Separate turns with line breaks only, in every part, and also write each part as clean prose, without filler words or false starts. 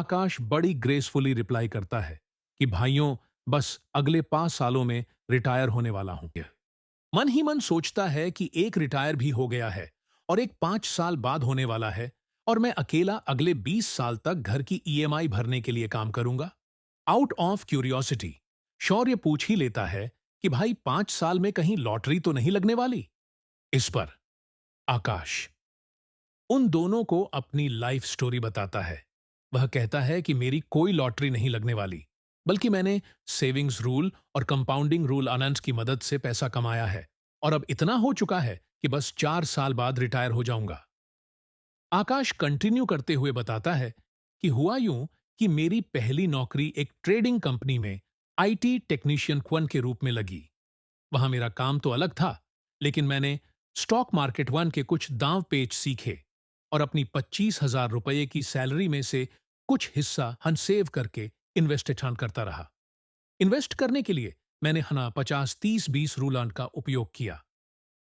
आकाश बड़ी gracefully reply करता है कि भाइयों, बस अगले 5 सालों में रिटायर होने वाला हूं। मन ही मन सोचता है कि एक रिटायर भी हो गया है और एक 5 साल बाद होने वाला है, और मैं अकेला अगले 20 साल तक घर की ईएमआई भरने के लिए काम करूंगा। आउट ऑफ क्यूरियोसिटी शौर्य पूछ ही लेता है कि भाई, 5 साल में कहीं लॉटरी तो नहीं लगने वाली? इस पर आकाश उन दोनों को अपनी लाइफ स्टोरी बताता है। वह कहता है कि मेरी कोई लॉटरी नहीं लगने वाली, बल्कि मैंने सेविंग्स रूल और कंपाउंडिंग रूल अनंत की मदद से पैसा कमाया है, और अब इतना हो चुका है कि बस 4 साल बाद रिटायर हो जाऊंगा। आकाश कंटिन्यू करते हुए बताता है कि हुआ यूं कि मेरी पहली नौकरी एक ट्रेडिंग कंपनी में आईटी टेक्नीशियन वन के रूप में लगी। वहां मेरा काम तो अलग था, लेकिन मैंने स्टॉक मार्केट वन के कुछ दांव पेच सीखे और अपनी 25,000 रुपये की सैलरी में से कुछ हिस्सा हन सेव करके इन्वेस्ट करता रहा। इन्वेस्ट करने के लिए मैंने हना 50-30-20 रूल का उपयोग किया।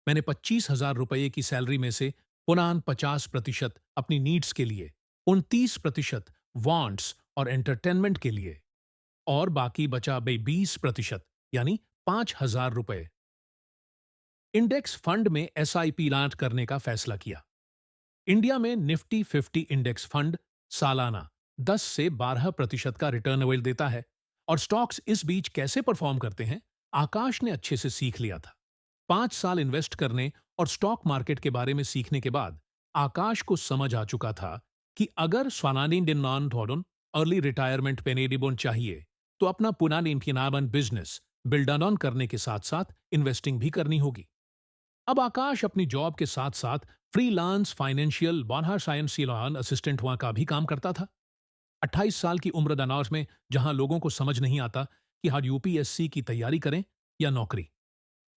मैंने 25,000 रुपये की सैलरी में से पुनः 50% अपनी नीड्स के लिए, 29% वांट्स और एंटरटेनमेंट के लिए, और बाकी बचा 20% यानी 5,000 रुपये इंडेक्स फंड में एसआईपी लॉन्च करने का फैसला किया। इंडिया में निफ्टी 50 इंडेक्स फंड सालाना 10 से 12% का रिटर्न देता है, और स्टॉक्स इस बीच कैसे परफॉर्म करते हैं आकाश ने अच्छे से सीख लिया था। 5 साल इन्वेस्ट करने और स्टॉक मार्केट के बारे में सीखने के बाद आकाश को समझ आ चुका था कि अगर स्वानानी डिनॉन थोडन अर्ली रिटायरमेंट पेनेडिबोन चाहिए, तो अपना पुनानी इंफिनाबन बिजनेस बिल्डन ऑन करने के साथ साथ इन्वेस्टिंग भी करनी होगी। अब आकाश अपनी जॉब के साथ साथ फ्रीलांस फाइनेंशियल बॉनहा साइंस असिस्टेंट वहां का भी काम करता था। 28 साल की उम्र दनाज में जहां लोगों को समझ नहीं आता कि हाँ यूपीएससी की तैयारी करें या नौकरी,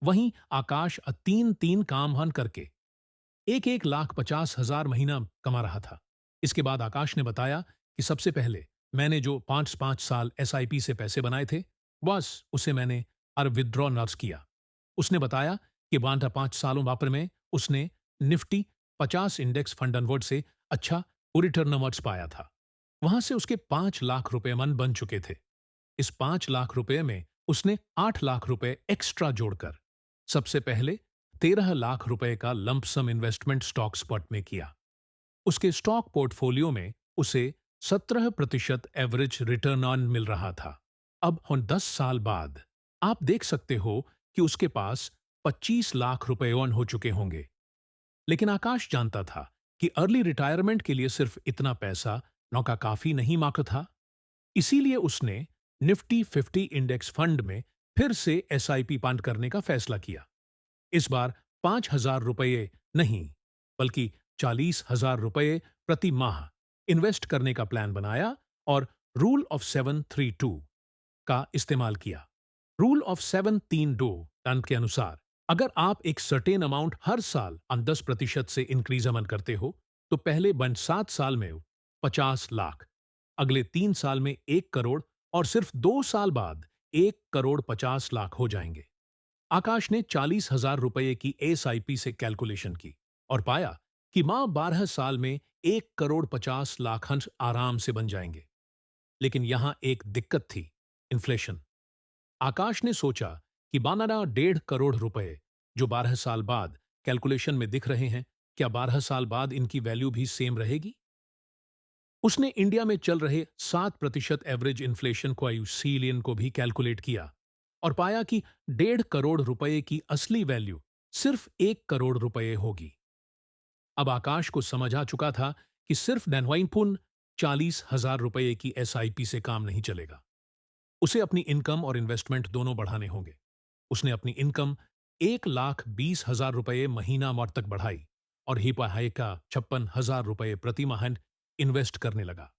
वहीं आकाश तीन तीन काम हन करके 1,50,000 महीना कमा रहा था। इसके बाद आकाश ने बताया कि सबसे पहले मैंने जो 5-5 साल एसआईपी से पैसे बनाए थे, बस उसे मैंने हर विदड्रॉ नर्स किया। उसने बताया कि बांटा 5 सालों वापर में उसने निफ्टी 50 इंडेक्स फंड अनवर्ड से अच्छा रिटर्न नंबर्स पाया था। वहां से उसके 5 लाख रुपए मन बन चुके थे। इस 5 लाख रुपए में उसने 8 लाख रुपए एक्स्ट्रा जोड़कर सबसे पहले 13 लाख रुपए का लंपसम इन्वेस्टमेंट स्टॉक स्पॉट में किया। उसके स्टॉक पोर्टफोलियो में उसे 17% एवरेज रिटर्न ऑन मिल रहा था। अब 10 साल बाद आप देख सकते हो कि उसके पास 25 लाख रुपए ऑन हो चुके होंगे। लेकिन आकाश जानता था कि अर्ली रिटायरमेंट के लिए सिर्फ इतना पैसा नौका काफी नहीं माक था। इसीलिए उसने निफ्टी 50 इंडेक्स फंड में फिर से एसआईपी बंद करने का फैसला किया। इस बार 5,000 रुपये नहीं, बल्कि 40,000 रुपये प्रति माह इन्वेस्ट करने का प्लान बनाया और रूल ऑफ 732 का इस्तेमाल किया। रूल ऑफ 732 टन के अनुसार अगर आप एक सर्टेन अमाउंट हर साल 10% से इंक्रीज अमन करते हो, तो पहले बन 7 साल में 50 लाख, अगले 3 साल में 1 करोड़, और सिर्फ 2 साल बाद 1,50,00,000 हो जाएंगे। आकाश ने 40,000 रुपये की एसआईपी से कैलकुलेशन की और पाया कि माह 12 साल में 1,50,00,000 हंस आराम से बन जाएंगे। लेकिन यहां एक दिक्कत थी, इन्फ्लेशन। आकाश ने सोचा कि 1,50,00,000 रुपए जो 12 साल बाद कैलकुलेशन में दिख रहे हैं, क्या 12 साल बाद इनकी वैल्यू भी सेम रहेगी? उसने इंडिया में चल रहे 7% एवरेज इन्फ्लेशन को आयुसीलियन को भी कैलकुलेट किया और पाया कि 1,50,00,000 रुपए की असली वैल्यू सिर्फ 1 करोड़ रुपए होगी। अब आकाश को समझ आ चुका था कि सिर्फ डैनवाइनपुन 40,000 रुपए की एसआईपी से काम नहीं चलेगा। उसे अपनी इनकम और इन्वेस्टमेंट दोनों बढ़ाने होंगे। उसने अपनी इनकम 1,20,000 रुपए महीना मौत तक बढ़ाई और हिपाहाई का 56,000 रुपए प्रति माह इन्वेस्ट करने लगा।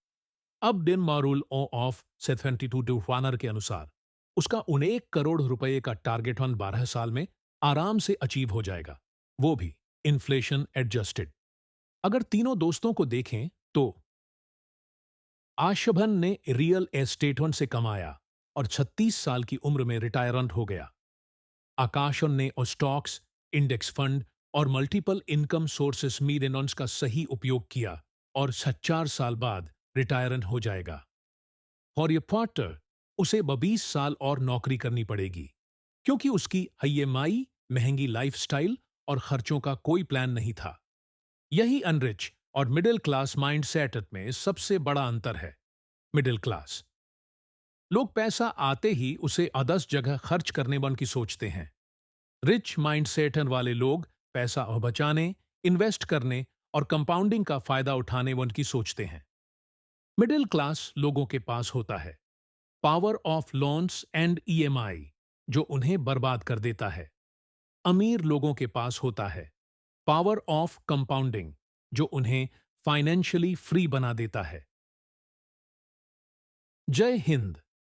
अब दिन मारूल ओ ऑफ 72 वानर के अनुसार उसका 1 करोड़ रुपए का टारगेट ऑन 12 साल में आराम से अचीव हो जाएगा, वो भी इन्फ्लेशन एडजस्टेड। अगर तीनों दोस्तों को देखें तो आशभन ने रियल एस्टेट से कमाया और 36 साल की उम्र में रिटायरमेंट हो गया। आकाशन ने स्टॉक्स, इंडेक्स फंड और मल्टीपल इनकम सोर्सेस मीडेनॉन्स का सही उपयोग किया और 4 साल बाद रिटायरन हो जाएगा। फॉर ये पार्टर उसे 22 साल और नौकरी करनी पड़ेगी क्योंकि उसकी ईएमआई, महंगी लाइफस्टाइल और खर्चों का कोई प्लान नहीं था। यही अनरिच और मिडिल क्लास माइंडसेट में सबसे बड़ा अंतर है। मिडिल क्लास लोग पैसा आते ही उसे अदस जगह खर्च करने बन की सोचते हैं। रिच माइंडसेट वाले लोग पैसा बचाने, इन्वेस्ट करने और कंपाउंडिंग का फायदा उठाने वन की सोचते हैं। मिडिल क्लास लोगों के पास होता है power of loans and EMI जो उन्हें बर्बाद कर देता है। अमीर लोगों के पास होता है पावर ऑफ कंपाउंडिंग जो उन्हें फाइनेंशियली फ्री बना देता है। जय हिंद।